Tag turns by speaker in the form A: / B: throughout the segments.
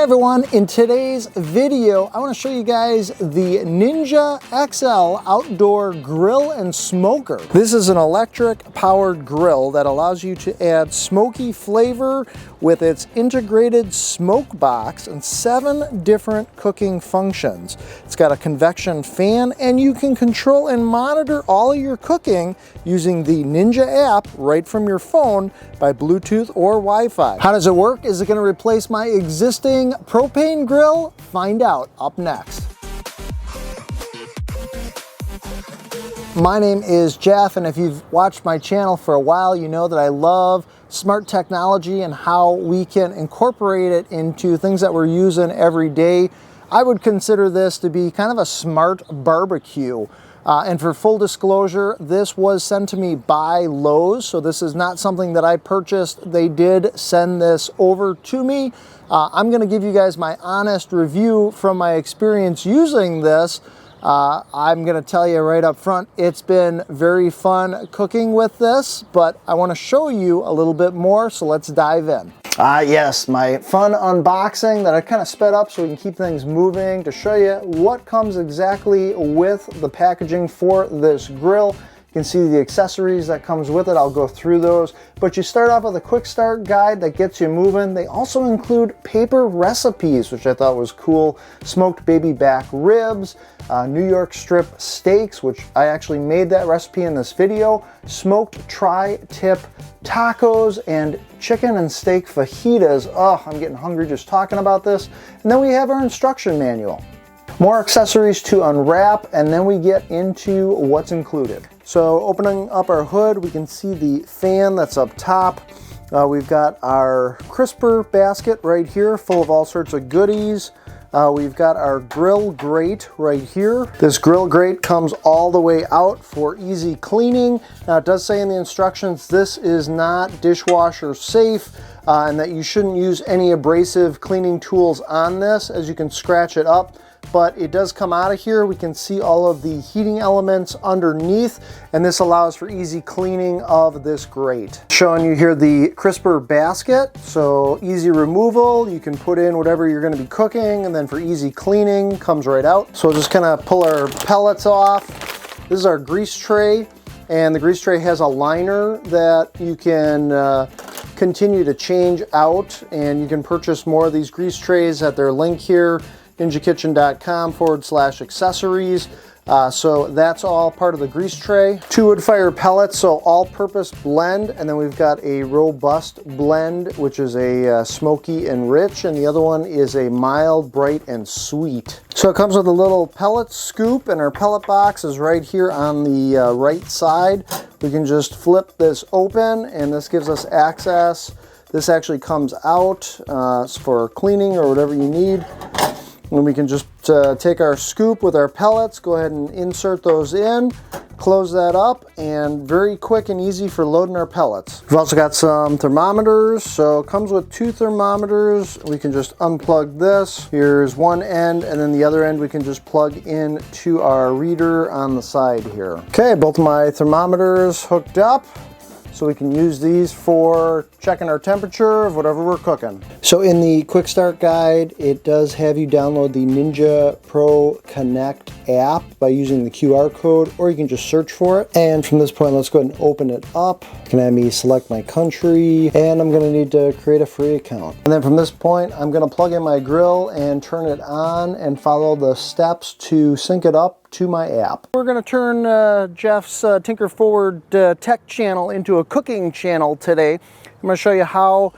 A: Hey everyone, in today's video, I want to show you guys the Ninja XL Outdoor Grill and Smoker. This is an electric powered grill that allows you to add smoky flavor with its integrated smoke box and 7 different cooking functions. It's got a convection fan and you can control and monitor all of your cooking using the Ninja app right from your phone by Bluetooth or Wi-Fi. How does it work? Is it going to replace my existing propane grill? Find out up next. My name is Jeff, and if you've watched my channel for a while, you know that I love smart technology and how we can incorporate it into things that we're using every day. I would consider this to be kind of a smart barbecue. And for full disclosure, this was sent to me by Lowe's, so this is not something that I purchased. They did send this over to me. I'm going to give you guys my honest review from my experience using this. I'm going to tell you right up front, it's been very fun cooking with this, but I want to show you a little bit more, so let's dive in. Yes, my fun unboxing that I kind of sped up so we can keep things moving to show you what comes exactly with the packaging for this grill. You can see the accessories that comes with it. I'll go through those, but you start off with a quick start guide that gets you moving. They also include paper recipes, which I thought was cool. Smoked baby back ribs, New York strip steaks, which I actually made that recipe in this video, smoked tri-tip tacos, and chicken and steak fajitas. Oh, I'm getting hungry just talking about this. And then we have our instruction manual. More accessories to unwrap, and then we get into what's included. So opening up our hood, we can see the fan that's up top. We've got our crisper basket right here full of all sorts of goodies. We've got our grill grate right here. This grill grate comes all the way out for easy cleaning. Now it does say in the instructions this is not dishwasher safe and that you shouldn't use any abrasive cleaning tools on this, as you can scratch it up. But it does come out of here. We can see all of the heating elements underneath, and this allows for easy cleaning of this grate. Showing you here the crisper basket, so easy removal. You can put in whatever you're going to be cooking, and then for easy cleaning, comes right out. So we'll just kind of pull our pellets off. This is our grease tray, and the grease tray has a liner that you can continue to change out, and you can purchase more of these grease trays at their link here, ninjakitchen.com/accessories. So that's all part of the grease tray. 2 Woodfire pellets, so all-purpose blend, and then we've got a robust blend, which is a smoky and rich, and the other one is a mild, bright, and sweet. So it comes with a little pellet scoop, and our pellet box is right here on the right side. We can just flip this open, and this gives us access. This actually comes out for cleaning or whatever you need. And we can just take our scoop with our pellets, go ahead and insert those in, close that up, and very quick and easy for loading our pellets. We've also got some thermometers, so it comes with 2 thermometers. We can just unplug this. Here's one end, and then the other end we can just plug in to our reader on the side here. Okay, both of my thermometers hooked up, so we can use these for checking our temperature of whatever we're cooking. So in the quick start guide, it does have you download the Ninja Pro Connect app by using the QR code, or you can just search for it. And from this point, let's go ahead and open it up. You can have me select my country, and I'm gonna need to create a free account. And then from this point, I'm gonna plug in my grill and turn it on and follow the steps to sync it up to my app. We're gonna turn Jeff's Tinker Forward tech channel into a cooking channel today. I'm gonna show you how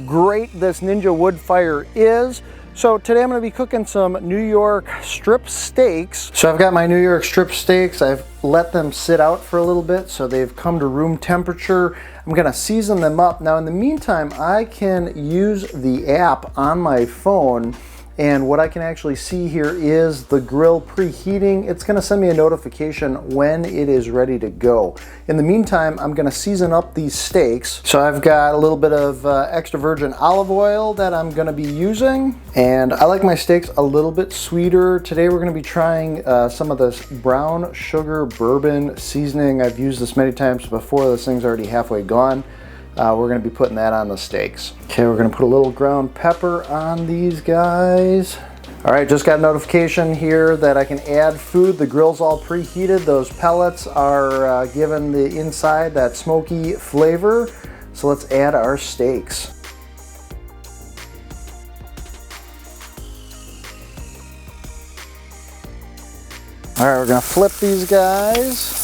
A: great this Ninja Woodfire is. So today I'm gonna be cooking some New York strip steaks. So I've got my New York strip steaks. I've let them sit out for a little bit, so they've come to room temperature. I'm gonna season them up. Now in the meantime, I can use the app on my phone, and what I can actually see here is the grill preheating. It's gonna send me a notification when it is ready to go. In the meantime, I'm gonna season up these steaks. So I've got a little bit of extra virgin olive oil that I'm gonna be using. And I like my steaks a little bit sweeter. Today we're gonna be trying some of this brown sugar bourbon seasoning. I've used this many times before. This thing's already halfway gone. we're gonna be putting that on the steaks. Okay, we're gonna put a little ground pepper on these guys. All right, just got a notification here that I can add food. The grill's all preheated. Those pellets are giving the inside that smoky flavor. So let's add our steaks. All right, we're gonna flip these guys.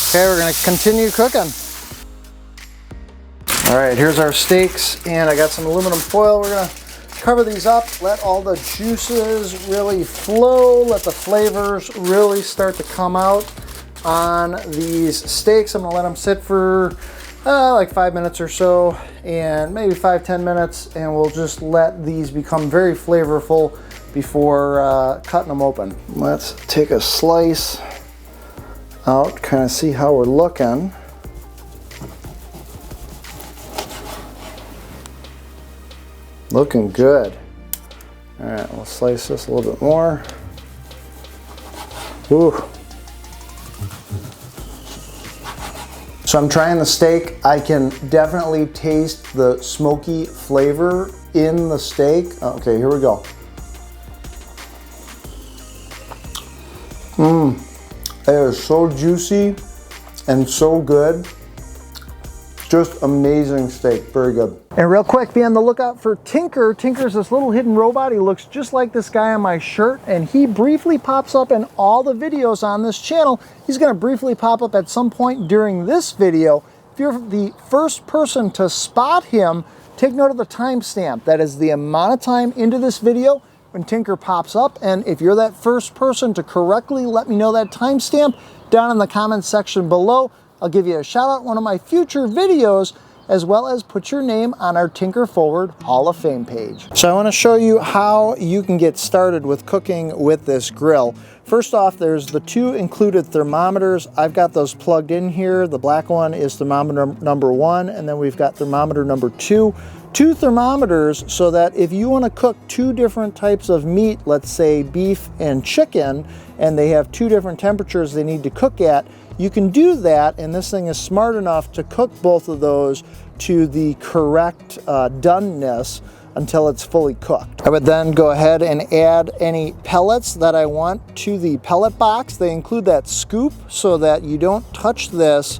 A: Okay, we're gonna continue cooking. All right, here's our steaks, and I got some aluminum foil. We're gonna cover these up, let all the juices really flow, let the flavors really start to come out on these steaks. I'm gonna let them sit for like 5 minutes or so, and maybe 5-10 minutes, and we'll just let these become very flavorful before cutting them open. Let's take a slice out, kind of see how we're looking. Looking good. All right, we'll slice this a little bit more. Ooh. So I'm trying the steak. I can definitely taste the smoky flavor in the steak. Okay, here we go. It is so juicy and so good. Just amazing steak, very good. And real quick, be on the lookout for Tinker. Tinker's this little hidden robot. He looks just like this guy on my shirt, and he briefly pops up in all the videos on this channel. He's gonna briefly pop up at some point during this video. If you're the first person to spot him, take note of the timestamp. That is the amount of time into this video when Tinker pops up. And if you're that first person to correctly let me know that timestamp down in the comments section below, I'll give you a shout out in one of my future videos, as well as put your name on our Tinker Forward Hall of Fame page. So I want to show you how you can get started with cooking with this grill. First off, there's the 2 included thermometers. I've got those plugged in here. The black one is thermometer number 1, and then we've got thermometer number 2. 2 thermometers so that if you want to cook 2 different types of meat, let's say beef and chicken, and they have 2 different temperatures they need to cook at, you can do that, and this thing is smart enough to cook both of those to the correct doneness until it's fully cooked. I would then go ahead and add any pellets that I want to the pellet box. They include that scoop so that you don't touch this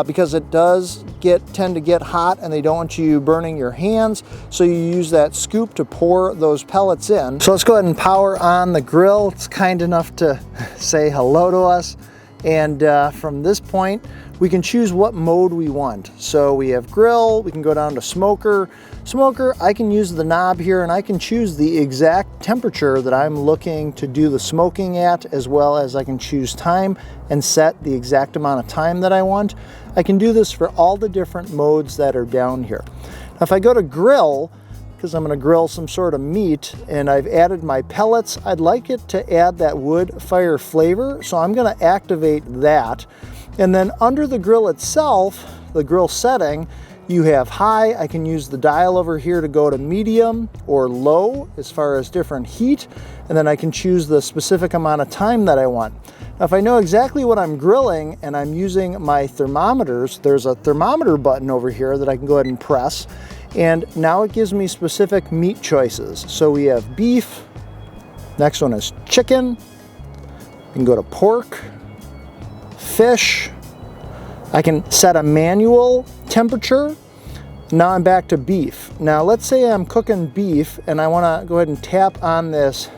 A: because it does tend to get hot, and they don't want you burning your hands, so you use that scoop to pour those pellets in. So let's go ahead and power on the grill. It's kind enough to say hello to us. And from this point, we can choose what mode we want. So we have grill, we can go down to smoker. Smoker, I can use the knob here, and I can choose the exact temperature that I'm looking to do the smoking at, as well as I can choose time and set the exact amount of time that I want. I can do this for all the different modes that are down here. Now, if I go to grill, because I'm going to grill some sort of meat, and I've added my pellets, I'd like it to add that wood fire flavor, so I'm going to activate that. And then under the grill itself, the grill setting, you have high. I can use the dial over here to go to medium or low as far as different heat, and then I can choose the specific amount of time that I want. Now, if I know exactly what I'm grilling and I'm using my thermometers, there's a thermometer button over here that I can go ahead and press. And now it gives me specific meat choices. So we have beef, next one is chicken, I can go to pork, fish, I can set a manual temperature. Now I'm back to beef. Now let's say I'm cooking beef and I want to go ahead and tap on this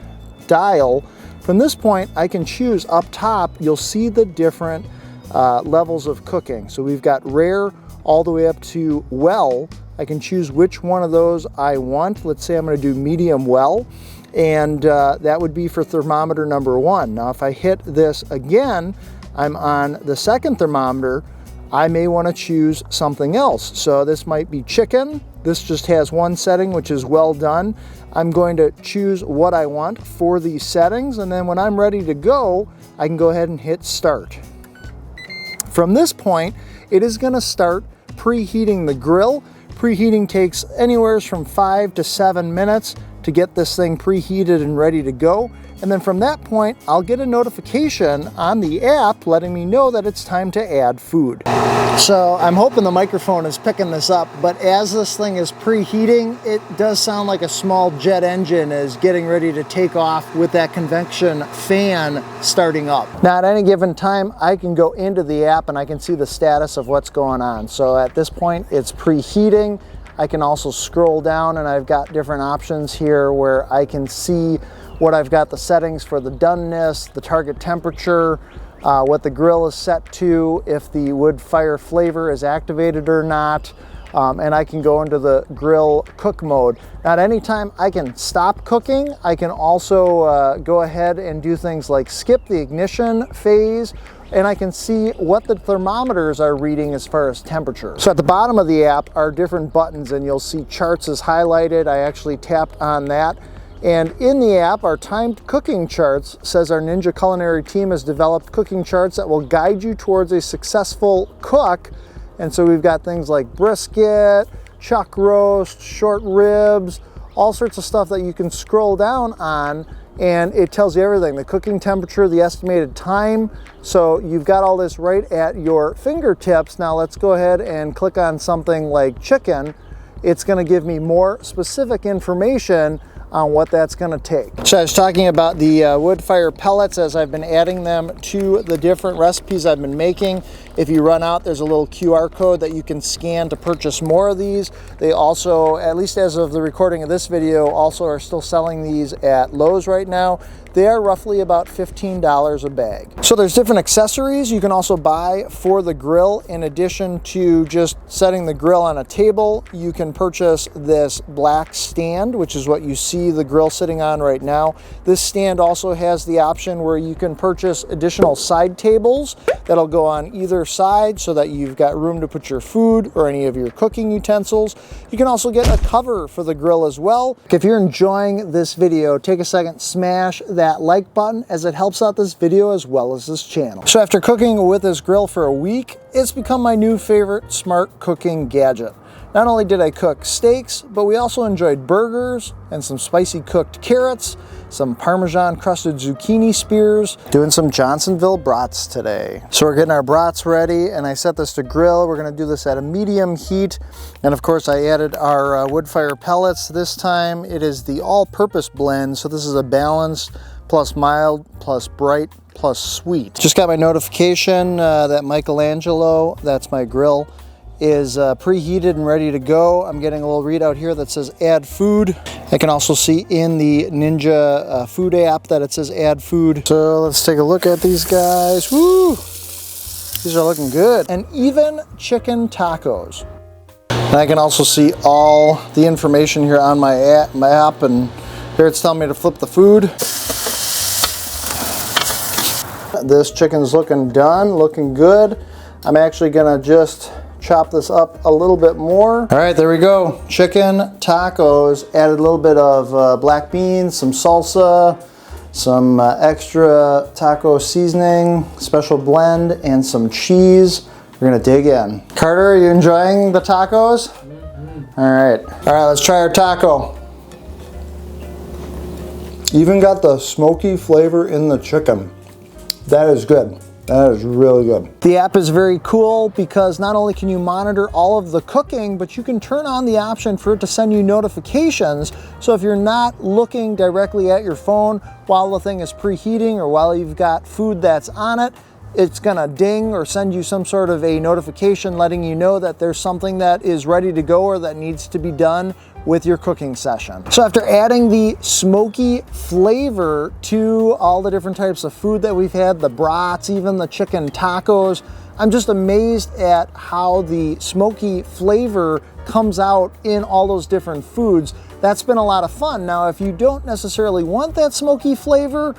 A: dial. From this point, I can choose up top, you'll see the different levels of cooking. So we've got rare all the way up to well. I can choose which one of those I want. Let's say I'm going to do medium well, and that would be for thermometer number 1. Now if I hit this again, I'm on the second thermometer. I may want to choose something else. So this might be chicken. This just has one setting, which is well done. I'm going to choose what I want for these settings, and then when I'm ready to go, I can go ahead and hit start. From this point, it is going to start preheating the grill. Preheating takes anywhere from 5 to 7 minutes to get this thing preheated and ready to go. And then from that point, I'll get a notification on the app letting me know that it's time to add food. So I'm hoping the microphone is picking this up, but as this thing is preheating, it does sound like a small jet engine is getting ready to take off with that convection fan starting up. Now at any given time, I can go into the app and I can see the status of what's going on. So at this point, it's preheating. I can also scroll down and I've got different options here where I can see what I've got the settings for the doneness, the target temperature, what the grill is set to, if the wood fire flavor is activated or not, and I can go into the grill cook mode. Now at any time I can stop cooking. I can also go ahead and do things like skip the ignition phase, and I can see what the thermometers are reading as far as temperature. So at the bottom of the app are different buttons, and you'll see charts is highlighted. I actually tapped on that. And in the app, our timed cooking charts says our Ninja culinary team has developed cooking charts that will guide you towards a successful cook. And so we've got things like brisket, chuck roast, short ribs, all sorts of stuff that you can scroll down on, and it tells you everything, the cooking temperature, the estimated time. So you've got all this right at your fingertips. Now let's go ahead and click on something like chicken. It's gonna give me more specific information on what that's going to take. So I was talking about the Woodfire pellets as I've been adding them to the different recipes I've been making. If you run out, there's a little QR code that you can scan to purchase more of these. They also, at least as of the recording of this video, also are still selling these at Lowe's right now. They are roughly about $15 a bag. So there's different accessories you can also buy for the grill. In addition to just setting the grill on a table, you can purchase this black stand, which is what you see the grill sitting on right now. This stand also has the option where you can purchase additional side tables that'll go on either side so that you've got room to put your food or any of your cooking utensils. You can also get a cover for the grill as well. If you're enjoying this video, take a second, smash that like button, as it helps out this video as well as this channel. So after cooking with this grill for a week, it's become my new favorite smart cooking gadget. Not only did I cook steaks, but we also enjoyed burgers and some spicy cooked carrots, some Parmesan crusted zucchini spears, doing some Johnsonville brats today. So we're getting our brats ready, and I set this to grill. We're gonna do this at a medium heat. And of course I added our Woodfire pellets. This time it is the all-purpose blend. So this is a balanced plus mild plus bright plus sweet. Just got my notification that Michelangelo, that's my grill, is preheated and ready to go. I'm getting a little readout here that says add food. I can also see in the Ninja food app that it says add food. So let's take a look at these guys. Woo! These are looking good. And even chicken tacos. And I can also see all the information here on my app, and here it's telling me to flip the food. This chicken's looking done, looking good. I'm actually gonna just chop this up a little bit more. All right, there we go. Chicken tacos. Added a little bit of black beans, some salsa, some extra taco seasoning, special blend, and some cheese. We're gonna dig in. Carter, are you enjoying the tacos? Mm-hmm. All right, let's try our taco. Even got the smoky flavor in the chicken. That is good. That is really good. The app is very cool because not only can you monitor all of the cooking, but you can turn on the option for it to send you notifications. So if you're not looking directly at your phone while the thing is preheating or while you've got food that's on it, it's gonna ding or send you some sort of a notification letting you know that there's something that is ready to go or that needs to be done with your cooking session. So after adding the smoky flavor to all the different types of food that we've had, the brats, even the chicken tacos, I'm just amazed at how the smoky flavor comes out in all those different foods. That's been a lot of fun. Now, if you don't necessarily want that smoky flavor,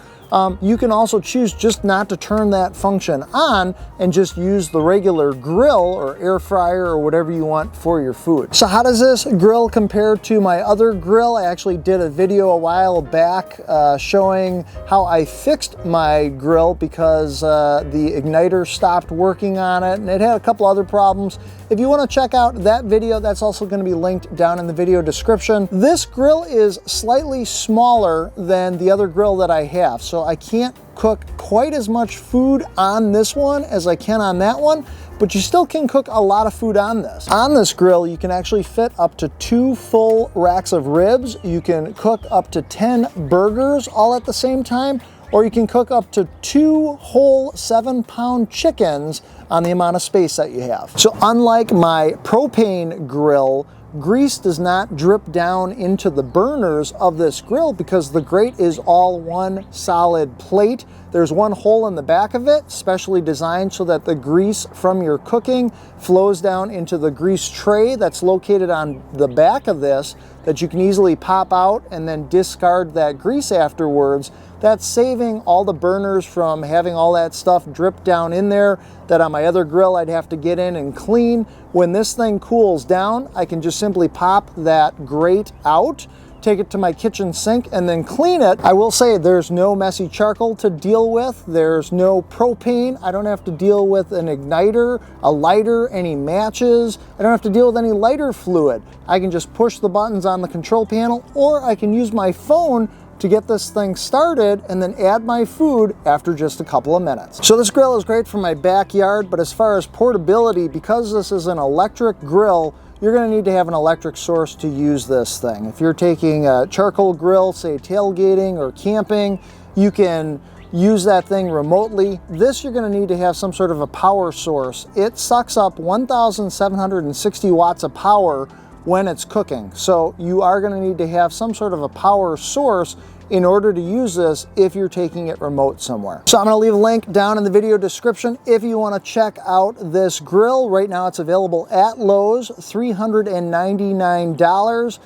A: you can also choose just not to turn that function on and just use the regular grill or air fryer or whatever you want for your food. So how does this grill compare to my other grill? I actually did a video a while back showing how I fixed my grill because the igniter stopped working on it and it had a couple other problems. If you want to check out that video, that's also going to be linked down in the video description. This grill is slightly smaller than the other grill that I have, so I can't cook quite as much food on this one as I can on that one, but you still can cook a lot of food on this. On this grill, you can actually fit up to 2 full racks of ribs. You can cook up to 10 burgers all at the same time, or you can cook up to 2 whole 7-pound chickens on the amount of space that you have. So unlike my propane grill, grease does not drip down into the burners of this grill because the grate is all one solid plate. There's one hole in the back of it, specially designed so that the grease from your cooking flows down into the grease tray that's located on the back of this that you can easily pop out and then discard that grease afterwards. That's saving all the burners from having all that stuff drip down in there that on my other grill I'd have to get in and clean. When this thing cools down, I can just simply pop that grate out, take it to my kitchen sink, and then clean it. I will say there's no messy charcoal to deal with. There's no propane. I don't have to deal with an igniter, a lighter, any matches. I don't have to deal with any lighter fluid. I can just push the buttons on the control panel, or I can use my phone to get this thing started and then add my food after just a couple of minutes. So this grill is great for my backyard, but as far as portability, because this is an electric grill, you're gonna need to have an electric source to use this thing. If you're taking a charcoal grill, say tailgating or camping, you can use that thing remotely. This you're gonna need to have some sort of a power source. It sucks up 1,760 watts of power when it's cooking. So you are gonna need to have some sort of a power source in order to use this if you're taking it remote somewhere. So I'm gonna leave a link down in the video description if you wanna check out this grill. Right now it's available at Lowe's, $399.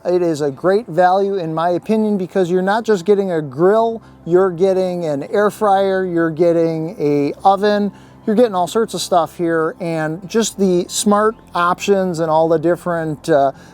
A: It is a great value in my opinion because you're not just getting a grill, you're getting an air fryer, you're getting a oven, you're getting all sorts of stuff here, and just the smart options and all the different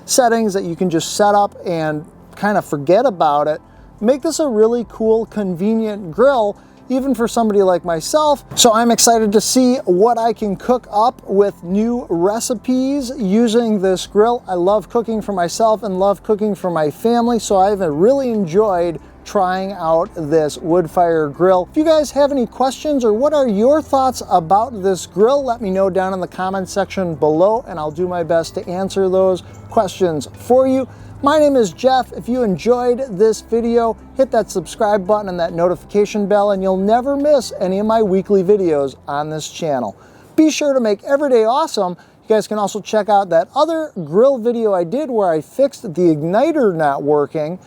A: settings that you can just set up and kind of forget about it make this a really cool, convenient grill, even for somebody like myself. So I'm excited to see what I can cook up with new recipes using this grill. I love cooking for myself and love cooking for my family, so I've really enjoyed trying out this Woodfire grill. If you guys have any questions or what are your thoughts about this grill, let me know down in the comment section below and I'll do my best to answer those questions for you. My name is Jeff. If you enjoyed this video, hit that subscribe button and that notification bell and you'll never miss any of my weekly videos on this channel. Be sure to make every day awesome. You guys can also check out that other grill video I did where I fixed the igniter not working,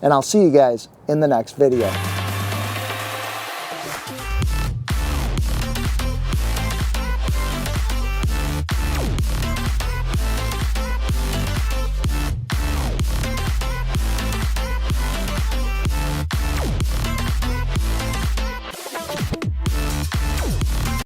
A: and I'll see you guys in the next video.